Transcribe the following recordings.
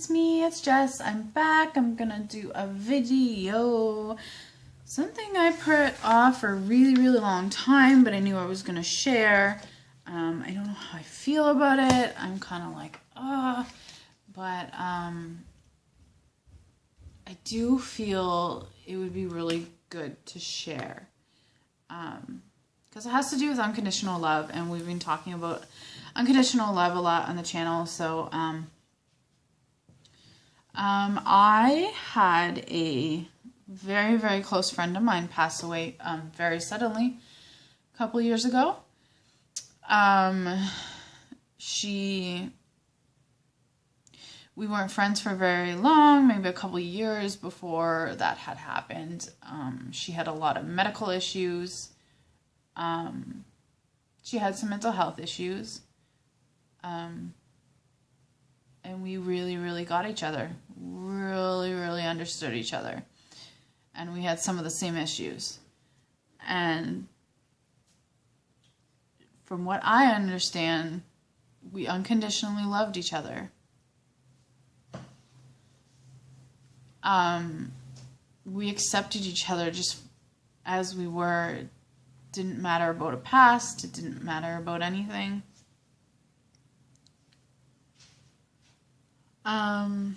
it's me, it's Jess. I'm back. I'm gonna do a video. Something I put off for a really long time, but I knew I was gonna share. I don't know how I feel about it. I'm kind of like, but I do feel it would be really good to share. Because it has to do with unconditional love, and we've been talking about unconditional love a lot on the channel. So I had a very close friend of mine pass away very suddenly a couple years ago. We weren't friends for very long, maybe a couple years before that had happened. She had a lot of medical issues. She had some mental health issues. And we really got each other. Really understood each other. And we had some of the same issues. And from what I understand, we unconditionally loved each other. We accepted each other just as we were. It didn't matter about a past. It didn't matter about anything. I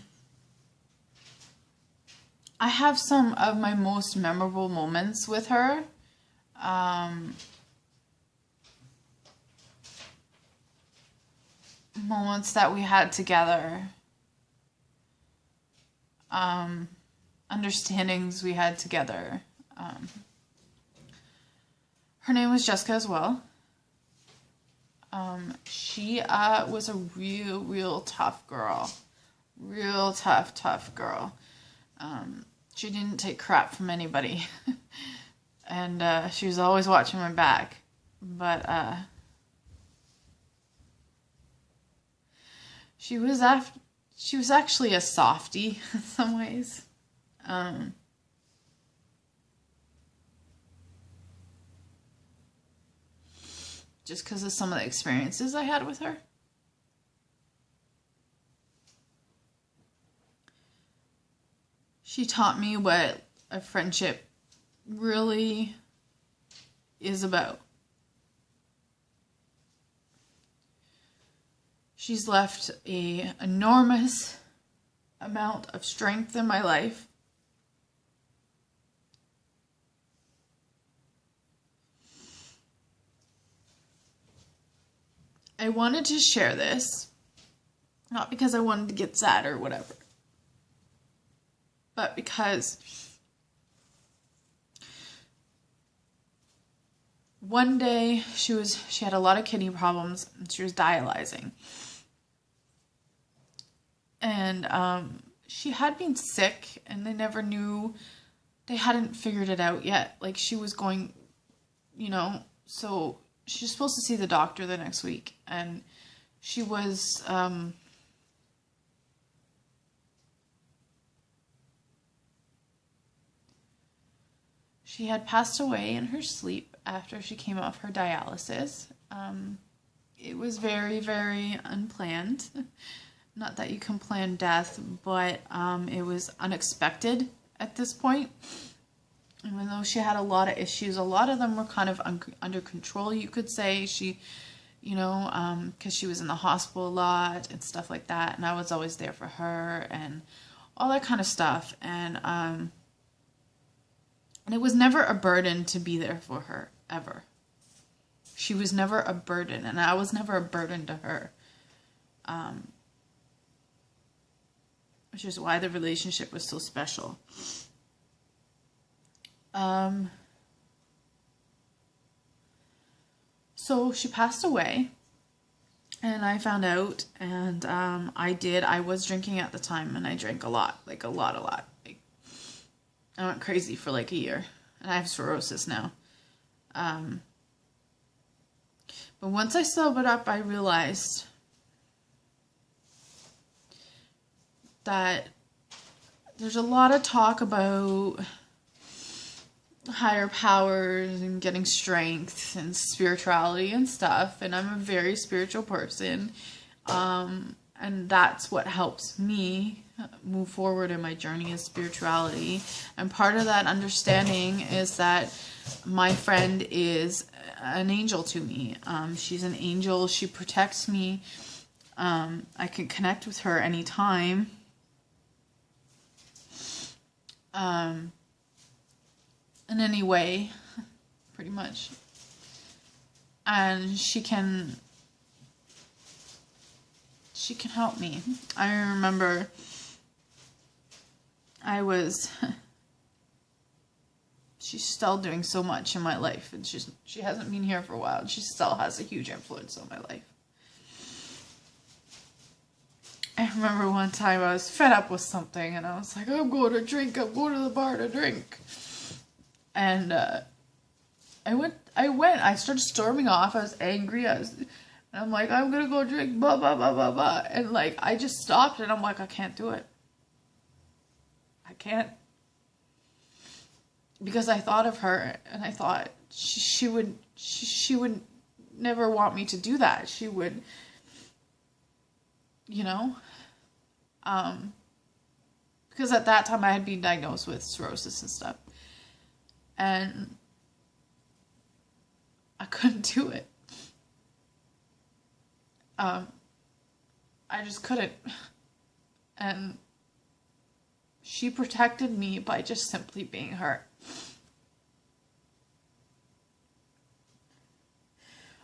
have some of my most memorable moments with her. Moments that we had together. Understandings we had together. Her name was Jessica as well. She was a real tough girl. Real tough girl. She didn't take crap from anybody. And she was always watching my back. But she was actually a softie in some ways. Just because of some of the experiences I had with her. She taught me what a friendship really is about. She's left an enormous amount of strength in my life. I wanted to share this, not because I wanted to get sad or whatever, but because one day she had a lot of kidney problems and she was dialyzing. And she had been sick and they hadn't figured it out yet. Like she was going, so she's supposed to see the doctor the next week. And she was, she had passed away in her sleep after she came off her dialysis. It was very unplanned. Not that you can plan death, but it was unexpected at this point. Even though she had a lot of issues, a lot of them were kind of under control, you could say. She, because she was in the hospital a lot and stuff like that. And I was always there for her and all that kind of stuff. And it was never a burden to be there for her, ever. She was never a burden, and I was never a burden to her. Which is why the relationship was so special. So she passed away, and I found out, and I was drinking at the time, and I drank a lot, like a lot. Like, I went crazy for like a year, and I have cirrhosis now. But once I sobered up, I realized that there's a lot of talk about higher powers and getting strength and spirituality and stuff, and I'm a very spiritual person. And that's what helps me move forward in my journey is spirituality. And part of that understanding is that my friend is an angel to me. She's an angel. She protects me. I can connect with her anytime. In any way, pretty much. And she can help me. I remember she's still doing so much in my life, and she hasn't been here for a while, and she still has a huge influence on my life. I remember one time I was fed up with something, and I was like, I'm going to drink, I'm going to the bar to drink. And I started storming off, I was angry, and I'm like, I'm gonna go drink, blah, blah, blah, blah, blah. And like, I just stopped, and I'm like, I can't do it. I can't. Because I thought of her, and I thought she would never want me to do that. She would, you know, because at that time I had been diagnosed with cirrhosis and stuff, and I couldn't do it. I just couldn't. And she protected me by just simply being her.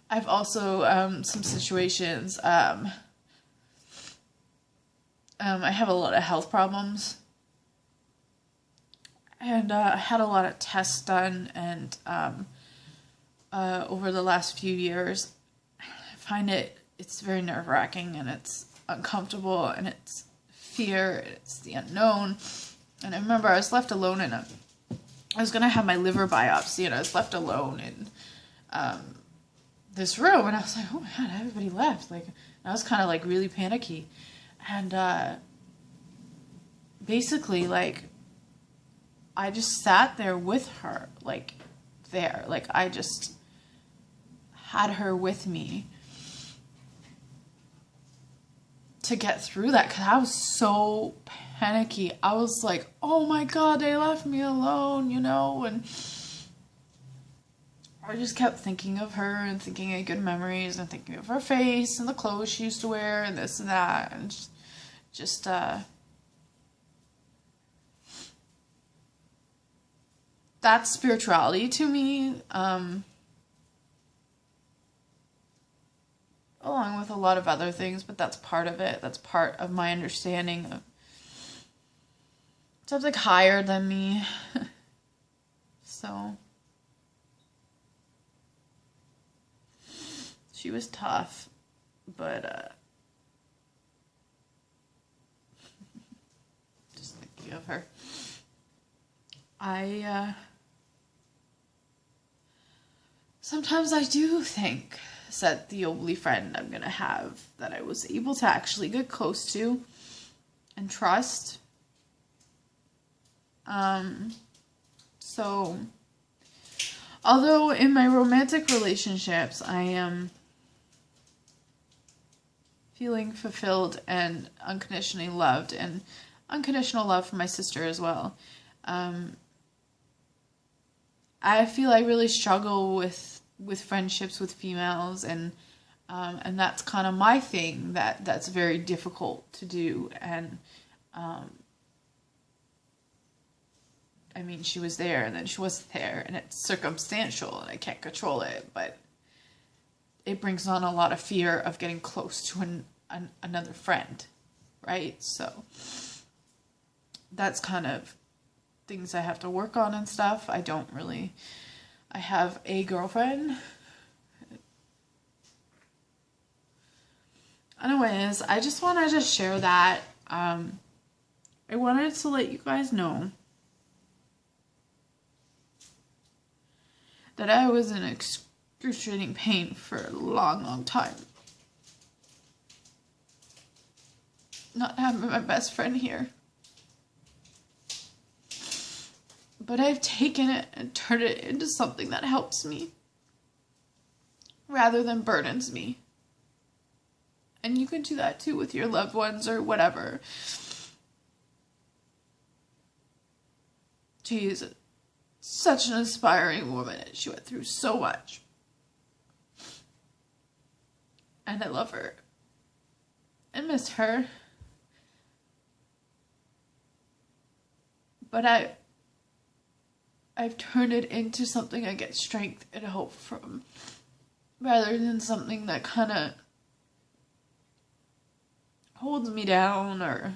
I've also, some situations, I have a lot of health problems. And I had a lot of tests done, and over the last few years, I find it's very nerve-wracking, and it's uncomfortable, and it's fear, it's the unknown. And I remember I was left alone I was going to have my liver biopsy, and I was left alone in this room, and I was like, oh my god, everybody left. Like, I was kind of like really panicky. And basically, like, I just sat there with her, like, there. Like, I just had her with me to get through that, because I was so panicky. I was like, oh my god, they left me alone, you know, and I just kept thinking of her and thinking of good memories and thinking of her face and the clothes she used to wear and this and that, and just that's spirituality to me, along with a lot of other things, but that's part of it. That's part of my understanding of something higher than me. So she was tough, but just thinking of her, sometimes I do think that the only friend I'm gonna have that I was able to actually get close to and trust. So although in my romantic relationships I am feeling fulfilled and unconditionally loved, and unconditional love for my sister as well, I feel I really struggle with friendships with females, and that's kind of my thing, that's very difficult to do. And I mean, she was there and then she wasn't there, and it's circumstantial and I can't control it, but it brings on a lot of fear of getting close to another friend, right? So that's kind of things I have to work on and stuff. I have a girlfriend. Anyways, I just wanted to share that. I wanted to let you guys know that I was in excruciating pain for a long, long time. Not having my best friend here. But I've taken it and turned it into something that helps me rather than burdens me. And you can do that too with your loved ones or whatever. She is such an inspiring woman. She went through so much. And I love her. I miss her. But I've turned it into something I get strength and hope from, rather than something that kind of holds me down or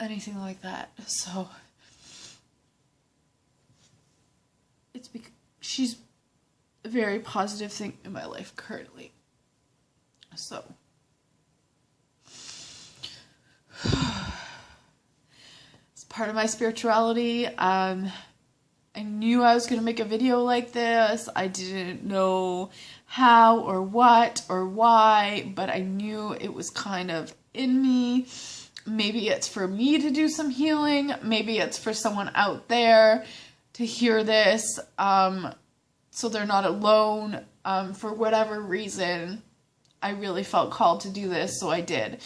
anything like that. So it's because she's a very positive thing in my life currently. So it's part of my spirituality. I knew I was going to make a video like this. I didn't know how or what or why, but I knew it was kind of in me. Maybe it's for me to do some healing. Maybe it's for someone out there to hear this, so they're not alone. For whatever reason, I really felt called to do this, so I did.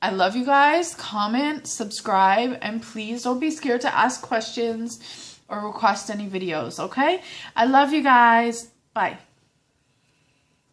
I love you guys. Comment, subscribe, and please don't be scared to ask questions or request any videos, okay? I love you guys. Bye.